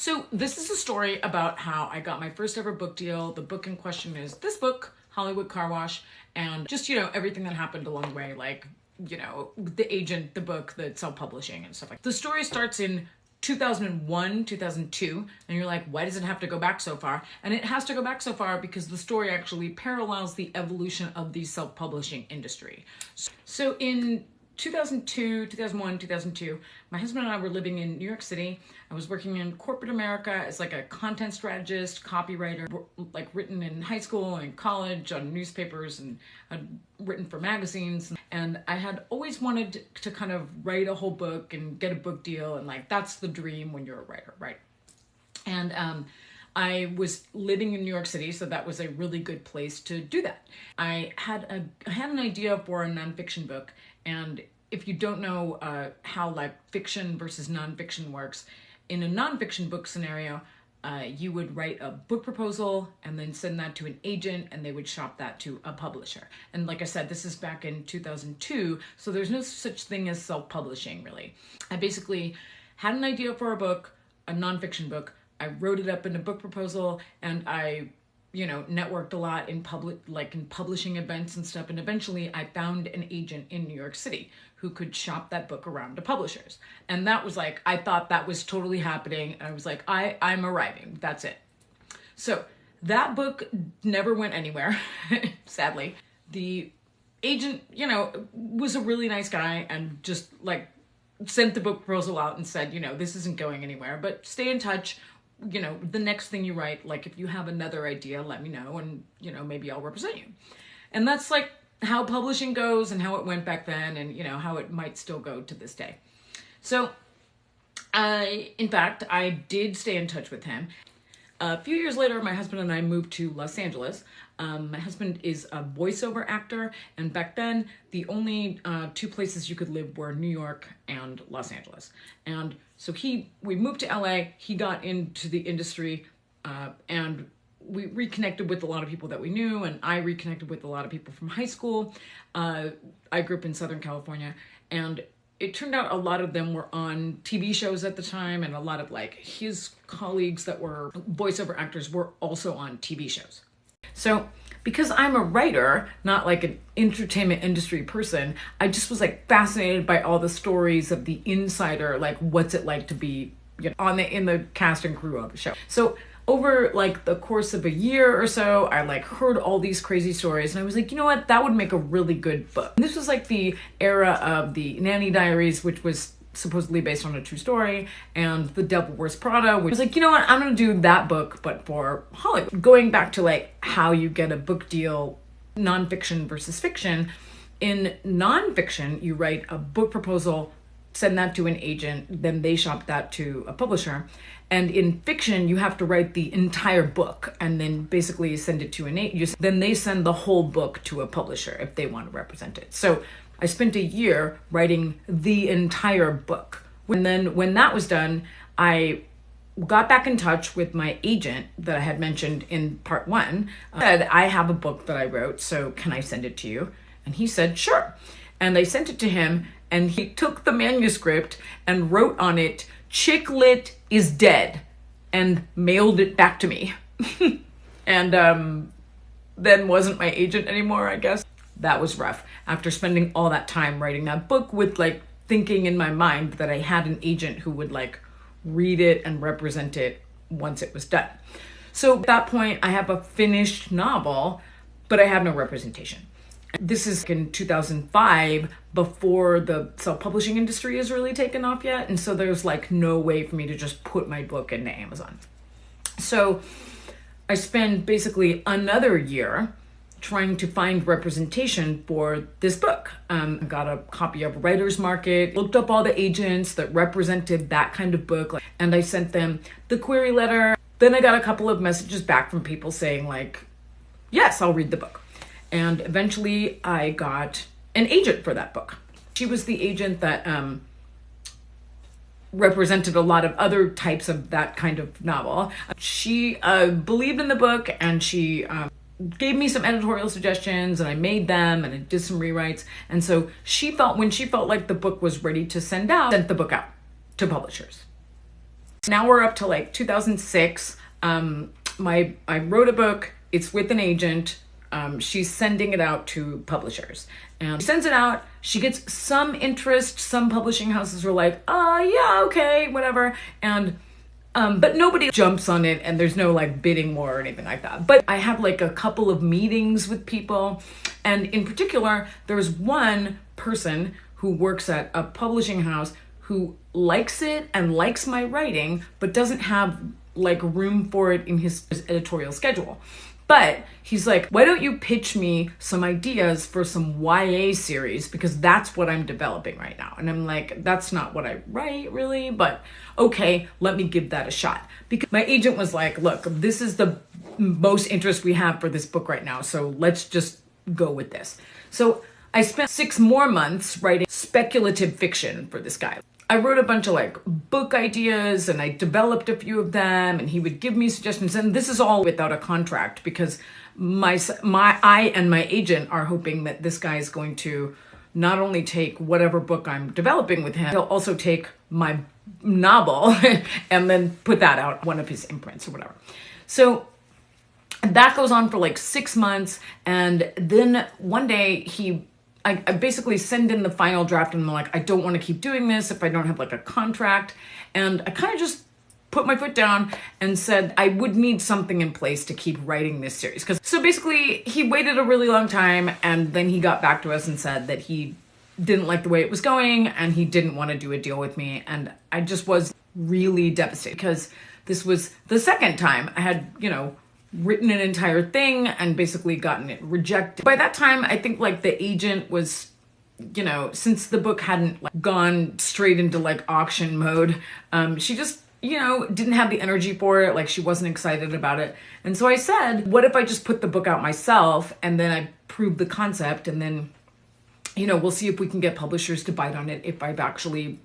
So this is a story about how I got my first ever book deal. The book in question is this book, Hollywood Car Wash, and just, everything that happened along the way, like, the agent, the book, the self-publishing and stuff like that. The story starts in 2001, 2002, and you're like, why does it have to go back so far? And it has to go back so far because the story actually parallels the evolution of the self-publishing industry. So in 2002, 2001, 2002, my husband and I were living in New York City. I was working in corporate America as like a content strategist, copywriter, like written in high school and college on newspapers, and I'd written for magazines. And I had always wanted to kind of write a whole book and get a book deal. And like, that's the dream when you're a writer, right? And I was living in New York City, so that was a really good place to do that. I had an idea for a nonfiction book, and if you don't know how like fiction versus nonfiction works, in a nonfiction book scenario, you would write a book proposal and then send that to an agent, and they would shop that to a publisher. And like I said, this is back in 2002, so there's no such thing as self-publishing, really. I basically had an idea for a book, a nonfiction book. I wrote it up in a book proposal, and I, networked a lot in publishing events and stuff. And eventually I found an agent in New York City who could shop that book around to publishers. And that was like, I thought that was totally happening. And I was like, I'm arriving. That's it. So that book never went anywhere, sadly. The agent, was a really nice guy and just like sent the book proposal out and said, this isn't going anywhere, but stay in touch. The next thing you write, like if you have another idea, let me know, and, maybe I'll represent you. And that's like how publishing goes and how it went back then, and, how it might still go to this day. So in fact, I did stay in touch with him. A few years later, my husband and I moved to Los Angeles. My husband is a voiceover actor, and back then, the only two places you could live were New York and Los Angeles. And so we moved to LA, he got into the industry, and we reconnected with a lot of people that we knew, and I reconnected with a lot of people from high school. I grew up in Southern California, and it turned out a lot of them were on TV shows at the time, and a lot of like his colleagues that were voiceover actors were also on TV shows. So because I'm a writer, not like an entertainment industry person, I just was like fascinated by all the stories of the insider, like what's it like to be in the cast and crew of a show. So over like the course of a year or so, I like heard all these crazy stories, and I was like, you know what, that would make a really good book. And this was like the era of the Nanny Diaries, which was supposedly based on a true story, and The Devil Wears Prada, which was like, you know what, I'm gonna do that book, but for Hollywood. Going back to like how you get a book deal, nonfiction versus fiction. In nonfiction, you write a book proposal, send that to an agent, then they shop that to a publisher. And in fiction, you have to write the entire book and then basically send it to an agent. Then they send the whole book to a publisher if they want to represent it. So I spent a year writing the entire book. And then when that was done, I got back in touch with my agent that I had mentioned in part one. Said, I have a book that I wrote, so can I send it to you? And he said, sure. And I sent it to him, and he took the manuscript and wrote on it, "Chick lit is dead," and mailed it back to me. And then wasn't my agent anymore, I guess. That was rough. After spending all that time writing that book with like thinking in my mind that I had an agent who would like read it and represent it once it was done. So at that point, I have a finished novel, but I have no representation. This is in 2005, before the self-publishing industry is really taken off yet. And so there's like no way for me to just put my book into Amazon. So I spent basically another year trying to find representation for this book. I got a copy of Writer's Market, looked up all the agents that represented that kind of book, and I sent them the query letter. Then I got a couple of messages back from people saying like, yes, I'll read the book. And eventually I got an agent for that book. She was the agent that represented a lot of other types of that kind of novel. She believed in the book, and she gave me some editorial suggestions, and I made them, and I did some rewrites. And so when she felt like the book was ready to send out, sent the book out to publishers. Now we're up to like 2006. I wrote a book. It's with an agent. She's sending it out to publishers, and she sends it out. She gets some interest. Some publishing houses were like, yeah, okay, whatever. And but nobody jumps on it, and there's no like bidding war or anything like that. But I have like a couple of meetings with people, and in particular, there's one person who works at a publishing house who likes it and likes my writing, but doesn't have like room for it in his editorial schedule. But he's like, why don't you pitch me some ideas for some YA series? Because that's what I'm developing right now. And I'm like, that's not what I write really, but okay, let me give that a shot. Because my agent was like, look, this is the most interest we have for this book right now. So let's just go with this. So I spent 6 more months writing speculative fiction for this guy. I wrote a bunch of like book ideas, and I developed a few of them, and he would give me suggestions. And this is all without a contract, because I and my agent are hoping that this guy is going to not only take whatever book I'm developing with him, he'll also take my novel and then put that out, one of his imprints or whatever. So that goes on for like 6 months. And then one day I basically send in the final draft, and I'm like, I don't want to keep doing this if I don't have like a contract. And I kind of just put my foot down and said I would need something in place to keep writing this series. So basically he waited a really long time, and then he got back to us and said that he didn't like the way it was going and he didn't want to do a deal with me. And I just was really devastated, because this was the second time I had, written an entire thing and basically gotten it rejected. By that time, I think like the agent was, since the book hadn't like gone straight into like auction mode, she just, didn't have the energy for it. Like she wasn't excited about it. And so I said, what if I just put the book out myself, and then I prove the concept, and then, we'll see if we can get publishers to bite on it if I've actually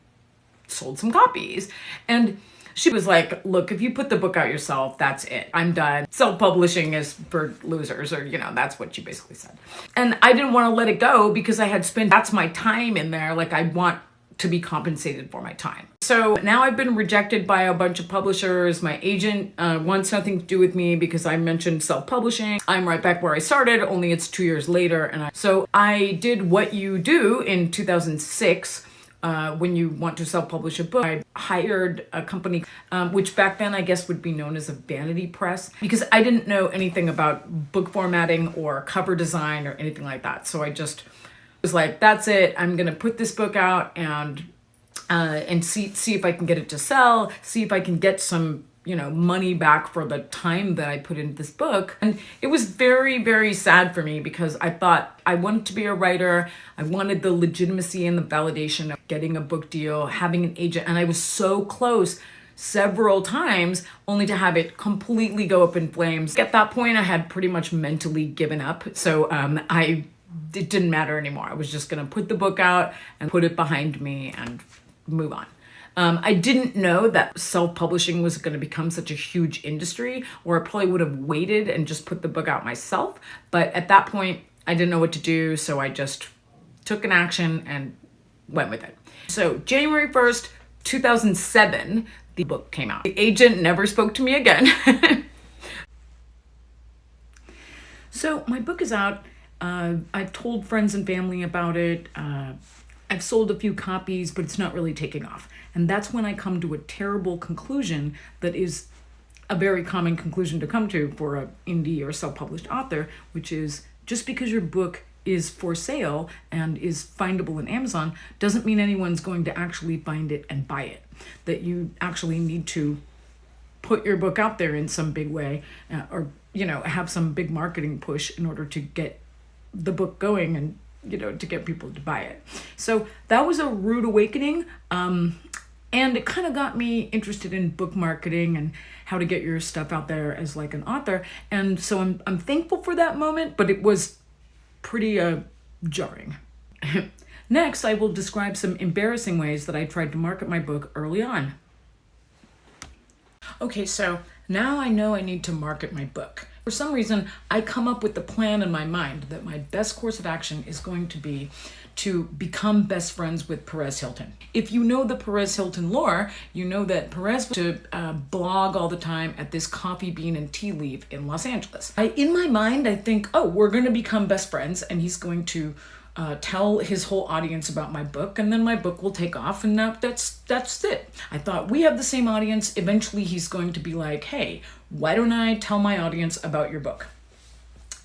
sold some copies. And she was like, look, if you put the book out yourself, that's it. I'm done. Self-publishing is for losers, or, that's what she basically said. And I didn't want to let it go, because I had spent, that's my time in there. Like I want to be compensated for my time. So now I've been rejected by a bunch of publishers. My agent wants nothing to do with me because I mentioned self-publishing. I'm right back where I started, only it's 2 years later. So I did what you do in 2006. When you want to self-publish a book, I hired a company, which back then I guess would be known as a vanity press, because I didn't know anything about book formatting or cover design or anything like that. So I just was like, that's it. I'm going to put this book out and see if I can get it to sell, see if I can get some money back for the time that I put into this book. And it was very, very sad for me, because I thought I wanted to be a writer. I wanted the legitimacy and the validation of getting a book deal, having an agent. And I was so close several times, only to have it completely go up in flames. At that point, I had pretty much mentally given up. So it didn't matter anymore. I was just going to put the book out and put it behind me and move on. I didn't know that self-publishing was going to become such a huge industry, or I probably would have waited and just put the book out myself. But at that point, I didn't know what to do, so I just took an action and went with it. So January 1st, 2007, the book came out. The agent never spoke to me again. So my book is out. I've told friends and family about it. I've sold a few copies, but it's not really taking off. And that's when I come to a terrible conclusion that is a very common conclusion to come to for an indie or self-published author, which is just because your book is for sale and is findable in Amazon doesn't mean anyone's going to actually find it and buy it. That you actually need to put your book out there in some big way, or have some big marketing push in order to get the book going and to get people to buy it. So that was a rude awakening. And it kind of got me interested in book marketing and how to get your stuff out there as like an author. And so I'm thankful for that moment, but it was pretty jarring. Next, I will describe some embarrassing ways that I tried to market my book early on. Okay, so now I know I need to market my book. For some reason, I come up with the plan in my mind that my best course of action is going to be to become best friends with Perez Hilton. If you know the Perez Hilton lore, you know that Perez to blog all the time at this coffee bean and tea leaf in Los Angeles. In my mind, I think, oh, we're going to become best friends, and he's going to tell his whole audience about my book, and then my book will take off, and that's it. I thought, we have the same audience. Eventually, he's going to be like, hey, why don't I tell my audience about your book?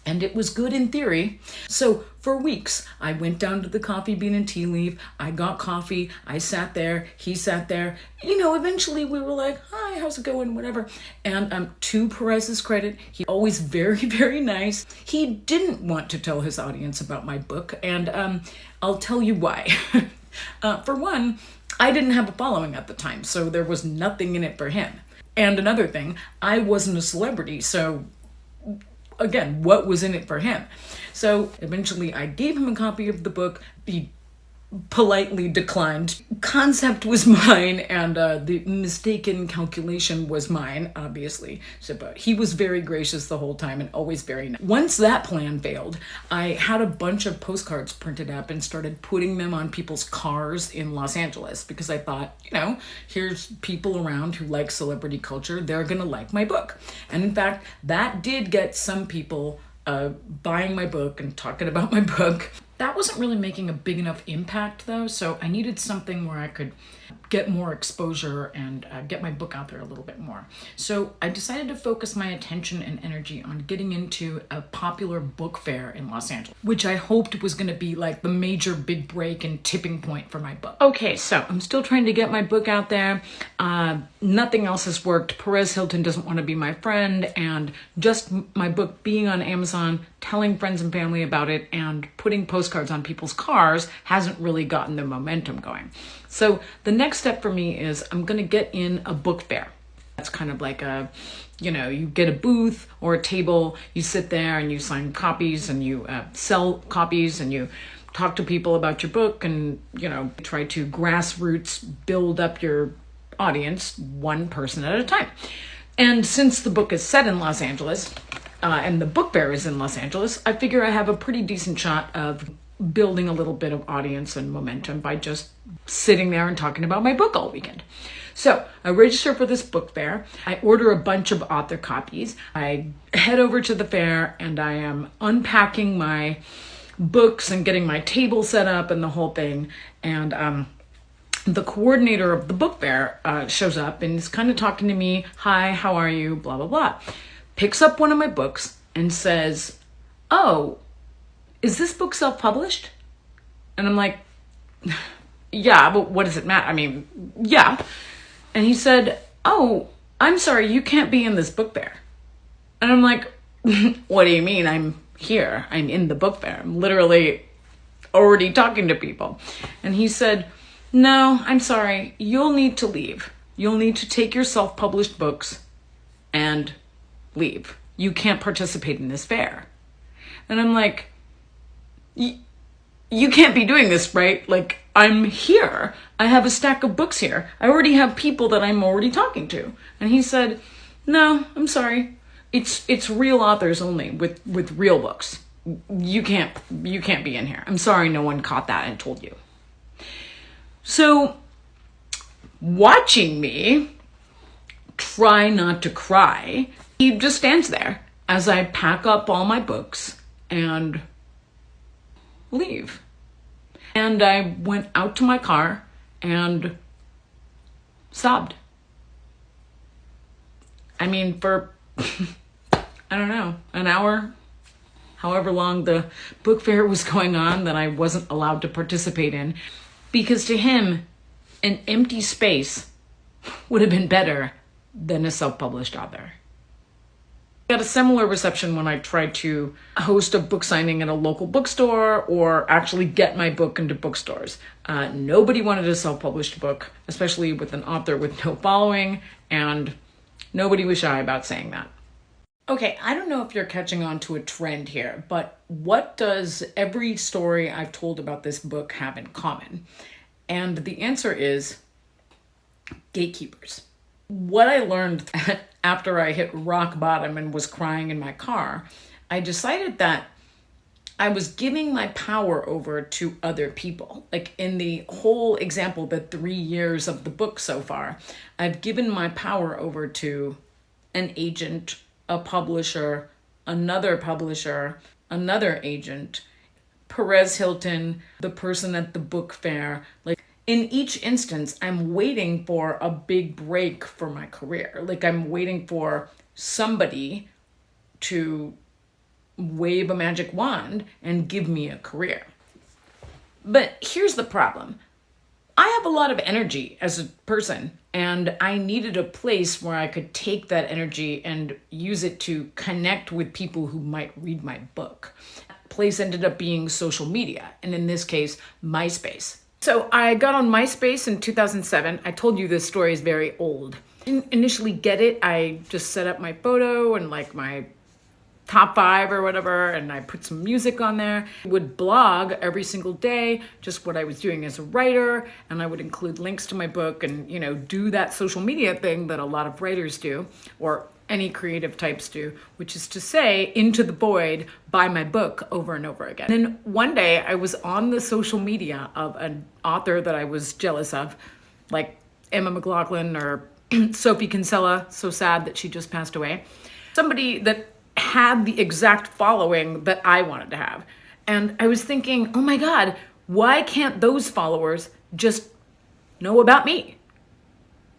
And it was good in theory. So for weeks, I went down to the coffee bean and tea leaf. I got coffee. I sat there. He sat there. Eventually we were like, hi, how's it going? Whatever. And to Perez's credit, he always very, very nice. He didn't want to tell his audience about my book. And I'll tell you why. For one, I didn't have a following at the time, so there was nothing in it for him. And another thing, I wasn't a celebrity, so again, what was in it for him? So eventually I gave him a copy of the book. He politely declined. Concept was mine, and the mistaken calculation was mine, obviously. So, but he was very gracious the whole time and always very nice. Once that plan failed, I had a bunch of postcards printed up and started putting them on people's cars in Los Angeles because I thought, here's people around who like celebrity culture. They're gonna like my book. And in fact, that did get some people buying my book and talking about my book. That wasn't really making a big enough impact though, so I needed something where I could get more exposure and get my book out there a little bit more. So I decided to focus my attention and energy on getting into a popular book fair in Los Angeles, which I hoped was going to be like the major big break and tipping point for my book. Okay, so I'm still trying to get my book out there. Nothing else has worked. Perez Hilton doesn't want to be my friend, and just my book being on Amazon, telling friends and family about it, and putting postcards on people's cars hasn't really gotten the momentum going. So the next step for me is I'm going to get in a book fair. That's kind of like you get a booth or a table, you sit there and you sign copies and you sell copies and you talk to people about your book and, try to grassroots build up your audience one person at a time. And since the book is set in Los Angeles and the book fair is in Los Angeles, I figure I have a pretty decent shot of building a little bit of audience and momentum by just sitting there and talking about my book all weekend. So I register for this book fair. I order a bunch of author copies. I head over to the fair and I am unpacking my books and getting my table set up and the whole thing. And the coordinator of the book fair shows up and is kind of talking to me. Hi, how are you? Blah, blah, blah. Picks up one of my books and says, oh, is this book self-published? And I'm like, yeah, but what does it matter? I mean, yeah. And he said, oh, I'm sorry, you can't be in this book fair. And I'm like, what do you mean? I'm here. I'm in the book fair. I'm literally already talking to people. And he said, no, I'm sorry. You'll need to leave. You'll need to take your self-published books and leave. You can't participate in this fair. And I'm like, you can't be doing this, right? Like, I'm here. I have a stack of books here. I already have people that I'm already talking to. And he said, no, I'm sorry. It's real authors only with real books. You can't be in here. I'm sorry no one caught that and told you. So watching me try not to cry, he just stands there as I pack up all my books and leave. And I went out to my car and sobbed. I mean, for, I don't know, an hour, however long the book fair was going on that I wasn't allowed to participate in. Because to him, an empty space would have been better than a self-published author. I got a similar reception when I tried to host a book signing at a local bookstore or actually get my book into bookstores. Nobody wanted a self-published book, especially with an author with no following, and nobody was shy about saying that. Okay, I don't know if you're catching on to a trend here, but what does every story I've told about this book have in common? And the answer is gatekeepers. What I learned at after I hit rock bottom and was crying in my car, I decided that I was giving my power over to other people. Like in the whole example, the 3 years of the book so far, I've given my power over to an agent, a publisher, another agent, Perez Hilton, the person at the book fair. Like in each instance, I'm waiting for a big break for my career. Like I'm waiting for somebody to wave a magic wand and give me a career. But here's the problem. I have a lot of energy as a person, and I needed a place where I could take that energy and use it to connect with people who might read my book. That place ended up being social media, and in this case, MySpace. So I got on MySpace in 2007. I told you this story is very old. I didn't initially get it. I just set up my photo and like my top 5 or whatever, and I put some music on there. I would blog every single day, just what I was doing as a writer, and I would include links to my book and, do that social media thing that a lot of writers do, or any creative types do, which is to say, into the void, buy my book over and over again. And then one day I was on the social media of an author that I was jealous of, like Emma McLaughlin or Sophie Kinsella, so sad that she just passed away. Somebody that had the exact following that I wanted to have. And I was thinking, oh my God, why can't those followers just know about me?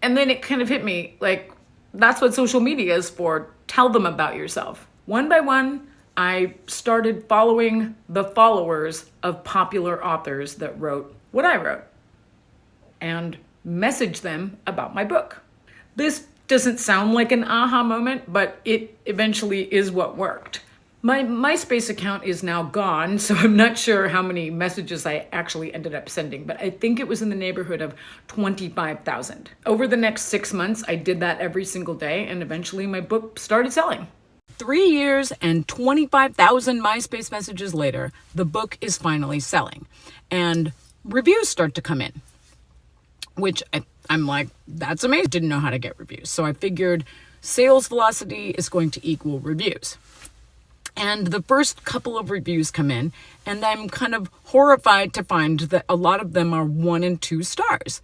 And then it kind of hit me, like, that's what social media is for. Tell them about yourself. One by one, I started following the followers of popular authors that wrote what I wrote and messaged them about my book. This doesn't sound like an aha moment, but it eventually is what worked. My MySpace account is now gone, so I'm not sure how many messages I actually ended up sending, but I think it was in the neighborhood of 25,000. Over the next 6 months, I did that every single day, and eventually my book started selling. 3 years and 25,000 MySpace messages later, the book is finally selling, and reviews start to come in, which I'm like, that's amazing. Didn't know how to get reviews. So I figured sales velocity is going to equal reviews. And the first couple of reviews come in, and I'm kind of horrified to find that a lot of them are 1 and 2 stars.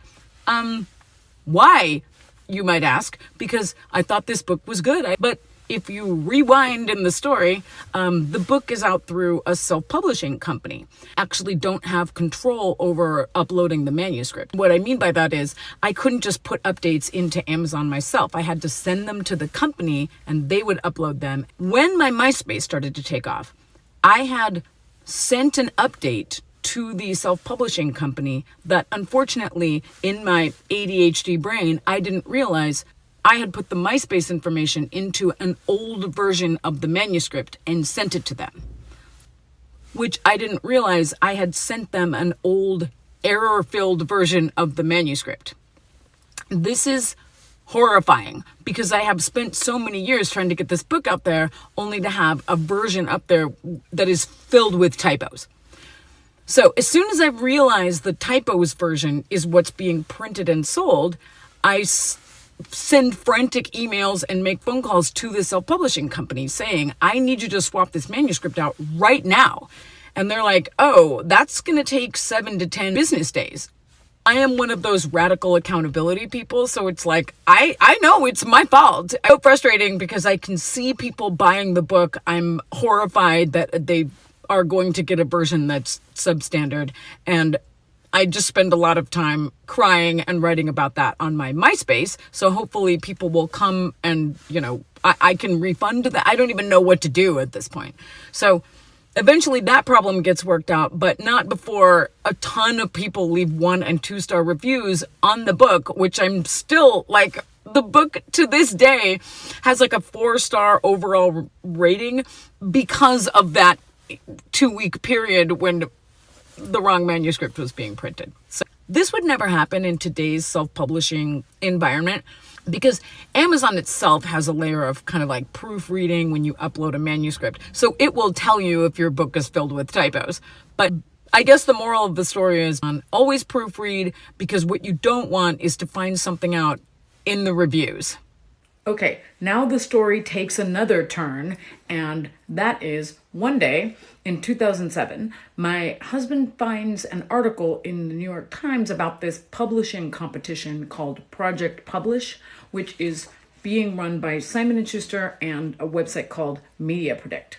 Why, you might ask? Because I thought this book was good. But if you rewind in the story, the book is out through a self-publishing company. Actually don't have control over uploading the manuscript. What I mean by that is I couldn't just put updates into Amazon myself. I had to send them to the company and they would upload them. When my MySpace started to take off, I had sent an update to the self-publishing company that unfortunately in my ADHD brain, I didn't realize I had put the MySpace information into an old version of the manuscript and sent it to them, which I didn't realize I had sent them an old error-filled version of the manuscript. This is horrifying because I have spent so many years trying to get this book out there only to have a version up there that is filled with typos. So as soon as I realized the typos version is what's being printed and sold, I send frantic emails and make phone calls to the self-publishing company saying, I need you to swap this manuscript out right now. And they're like, oh, that's going to take 7 to 10 business days. I am one of those radical accountability people. So it's like, I know it's my fault. It's so frustrating because I can see people buying the book. I'm horrified that they are going to get a version that's substandard. And I just spend a lot of time crying and writing about that on my MySpace. So hopefully people will come and, I can refund that. I don't even know what to do at this point. So eventually that problem gets worked out, but not before a ton of people leave 1 and 2 star reviews on the book, which I'm still like, the book to this day has like a 4-star overall rating because of that 2-week period when the wrong manuscript was being printed. So this would never happen in today's self-publishing environment because Amazon itself has a layer of kind of like proofreading when you upload a manuscript. So it will tell you if your book is filled with typos. But I guess the moral of the story is always proofread because what you don't want is to find something out in the reviews. Okay, now the story takes another turn, and that is one day in 2007, my husband finds an article in the New York Times about this publishing competition called Project Publish, which is being run by Simon & Schuster and a website called Media Predict.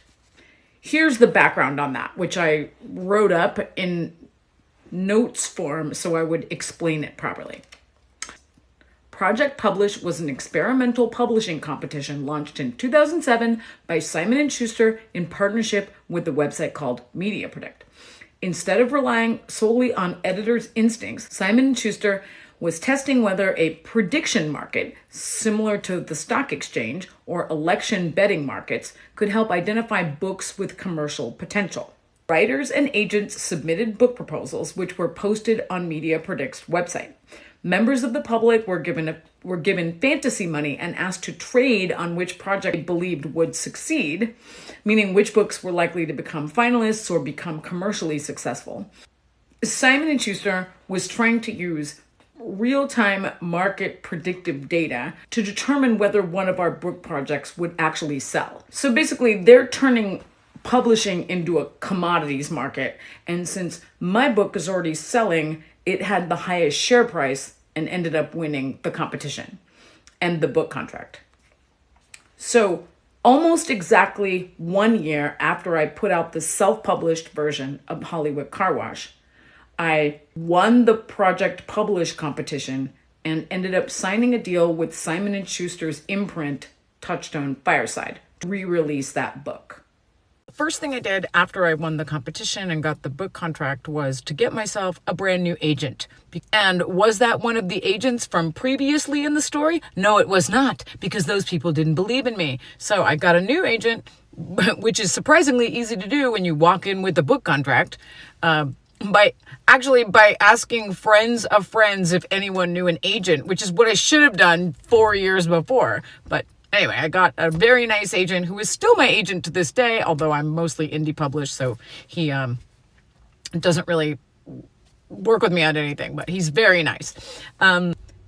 Here's the background on that, which I wrote up in notes form so I would explain it properly. Project Publish was an experimental publishing competition launched in 2007 by Simon & Schuster in partnership with the website called Media Predict. Instead of relying solely on editors' instincts, Simon & Schuster was testing whether a prediction market, similar to the stock exchange or election betting markets, could help identify books with commercial potential. Writers and agents submitted book proposals, which were posted on Media Predict's website. Members of the public were given fantasy money and asked to trade on which project they believed would succeed, meaning which books were likely to become finalists or become commercially successful. Simon & Schuster was trying to use real-time market predictive data to determine whether one of our book projects would actually sell. So basically, they're turning publishing into a commodities market, and since my book is already selling, it had the highest share price and ended up winning the competition and the book contract. So almost exactly 1 year after I put out the self-published version of Hollywood Car Wash, I won the Project Publish competition and ended up signing a deal with Simon & Schuster's imprint, Touchstone Fireside, to re-release that book. The first thing I did after I won the competition and got the book contract was to get myself a brand new agent. And was that one of the agents from previously in the story? No, it was not, because those people didn't believe in me. So I got a new agent, which is surprisingly easy to do when you walk in with a book contract, by asking friends of friends if anyone knew an agent, which is what I should have done 4 years before. But anyway, I got a very nice agent who is still my agent to this day, although I'm mostly indie published, so he doesn't really work with me on anything, but he's very nice.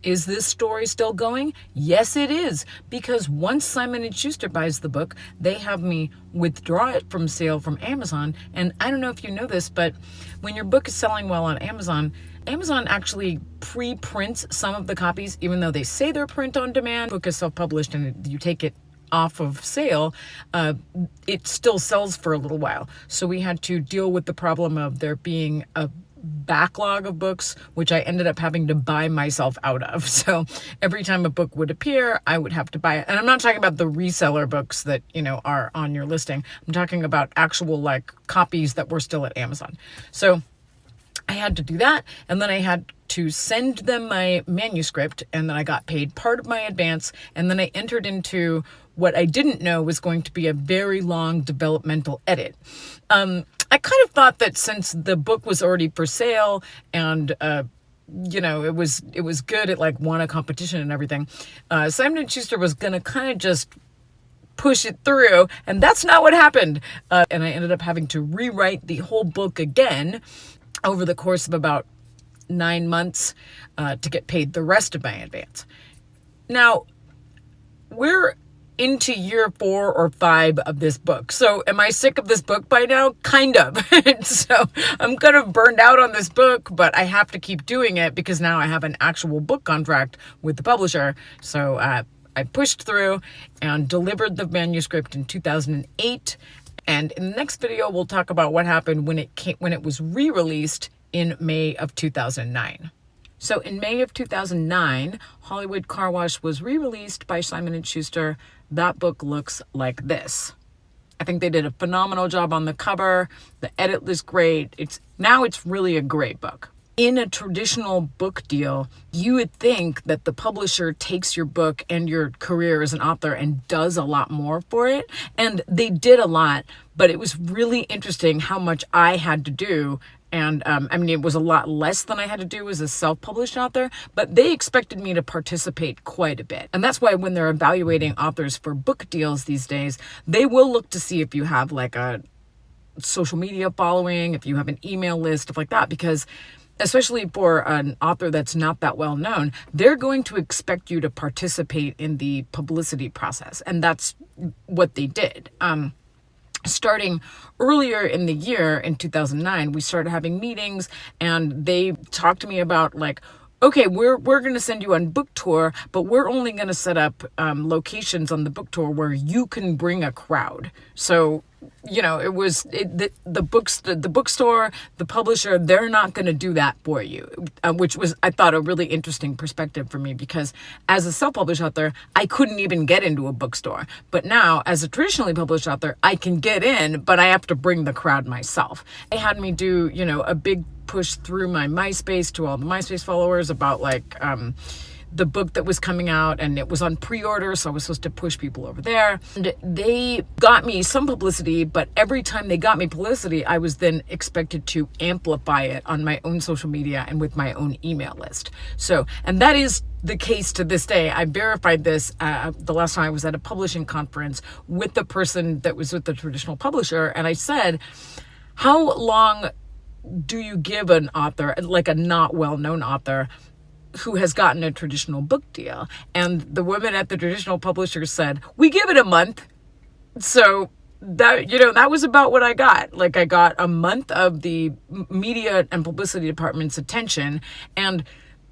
Is this story still going? Yes, it is, because once Simon & Schuster buys the book, they have me withdraw it from sale from Amazon. And I don't know if you know this, but when your book is selling well on Amazon, Amazon actually pre-prints some of the copies, even though they say they're print on demand. The book is self-published and you take it off of sale, it still sells for a little while. So we had to deal with the problem of there being a backlog of books, which I ended up having to buy myself out of. So every time a book would appear, I would have to buy it. And I'm not talking about the reseller books that, are on your listing. I'm talking about actual copies that were still at Amazon. So I had to do that. And then I had to send them my manuscript, and then I got paid part of my advance. And then I entered into what I didn't know was going to be a very long developmental edit. I kind of thought that since the book was already for sale and it was good, it won a competition and everything, Simon & Schuster was gonna kind of just push it through, and that's not what happened. And I ended up having to rewrite the whole book again over the course of about 9 months to get paid the rest of my advance. Now, we're into year 4 or 5 of this book. So am I sick of this book by now? Kind of. So I'm kind of burned out on this book, but I have to keep doing it because now I have an actual book contract with the publisher. So I pushed through and delivered the manuscript in 2008. And in the next video, we'll talk about what happened when it was re-released in May of 2009. So in May of 2009, Hollywood Car Wash was re-released by Simon & Schuster. That book looks like this. I think they did a phenomenal job on the cover. The edit was great. It's really a great book. In a traditional book deal, you would think that the publisher takes your book and your career as an author and does a lot more for it. And they did a lot, but it was really interesting how much I had to do. And it was a lot less than I had to do as a self-published author, but they expected me to participate quite a bit. And that's why when they're evaluating authors for book deals these days, they will look to see if you have a social media following, if you have an email list, stuff like that, because especially for an author that's not that well known, they're going to expect you to participate in the publicity process. And that's what they did. Starting earlier in the year in 2009, we started having meetings, and they talked to me about like, okay, we're going to send you on book tour, but we're only going to set up locations on the book tour where you can bring a crowd. So, it was the bookstore, the publisher, they're not going to do that for you, which was, I thought, a really interesting perspective for me, because as a self-published author, I couldn't even get into a bookstore. But now, as a traditionally published author, I can get in, but I have to bring the crowd myself. They had me do, a big push through my MySpace to all the MySpace followers about like the book that was coming out, and it was on pre-order, so I was supposed to push people over there. And they got me some publicity, but every time they got me publicity, I was then expected to amplify it on my own social media and with my own email list. So, and that is the case to this day. I verified this the last time I was at a publishing conference with the person that was with the traditional publisher, and I said, how long do you give an author, like a not well-known author, who has gotten a traditional book deal? And the woman at the traditional publisher said, we give it a month. So that, that was about what I got. Like, I got a month of the media and publicity department's attention, and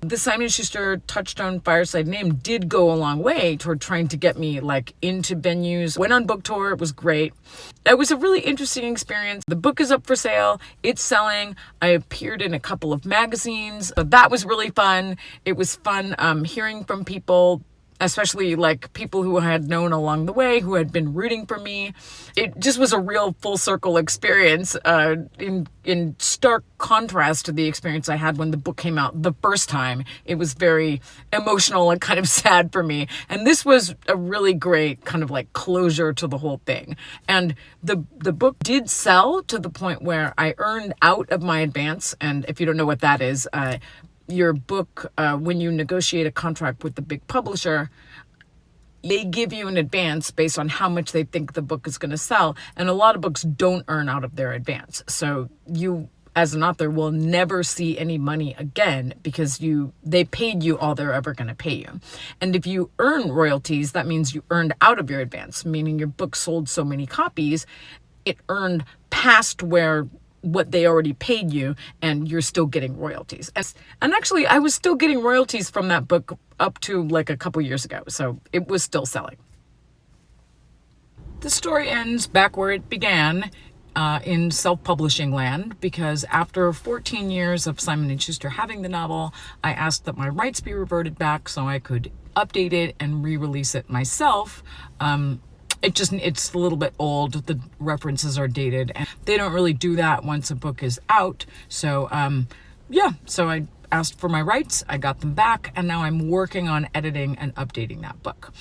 the Simon & Schuster Touchstone Fireside name did go a long way toward trying to get me like into venues. Went on book tour. It was great. It was a really interesting experience. The book is up for sale. It's selling. I appeared in a couple of magazines. So that was really fun. It was fun hearing from people, especially like people who I had known along the way, who had been rooting for me. It just was a real full circle experience in stark contrast to the experience I had when the book came out the first time. It was very emotional and kind of sad for me. And this was a really great kind of like closure to the whole thing. And the book did sell to the point where I earned out of my advance. And if you don't know what that is, your book, when you negotiate a contract with the big publisher, they give you an advance based on how much they think the book is going to sell. And a lot of books don't earn out of their advance. So you, as an author, will never see any money again because they paid you all they're ever going to pay you. And if you earn royalties, that means you earned out of your advance, meaning your book sold so many copies, it earned past what they already paid you, and you're still getting royalties. And actually, I was still getting royalties from that book up to like a couple years ago, so it was still selling. The story ends back where it began, in self-publishing land, because after 14 years of Simon & Schuster having the novel, I asked that my rights be reverted back so I could update it and re-release it myself. It's a little bit old. The references are dated, and they don't really do that once a book is out. So, so I asked for my rights, I got them back, and now I'm working on editing and updating that book.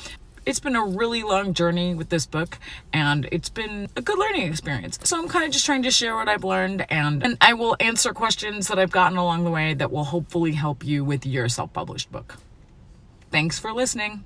It's been a really long journey with this book, and it's been a good learning experience. So I'm kind of just trying to share what I've learned, and I will answer questions that I've gotten along the way that will hopefully help you with your self-published book. Thanks for listening.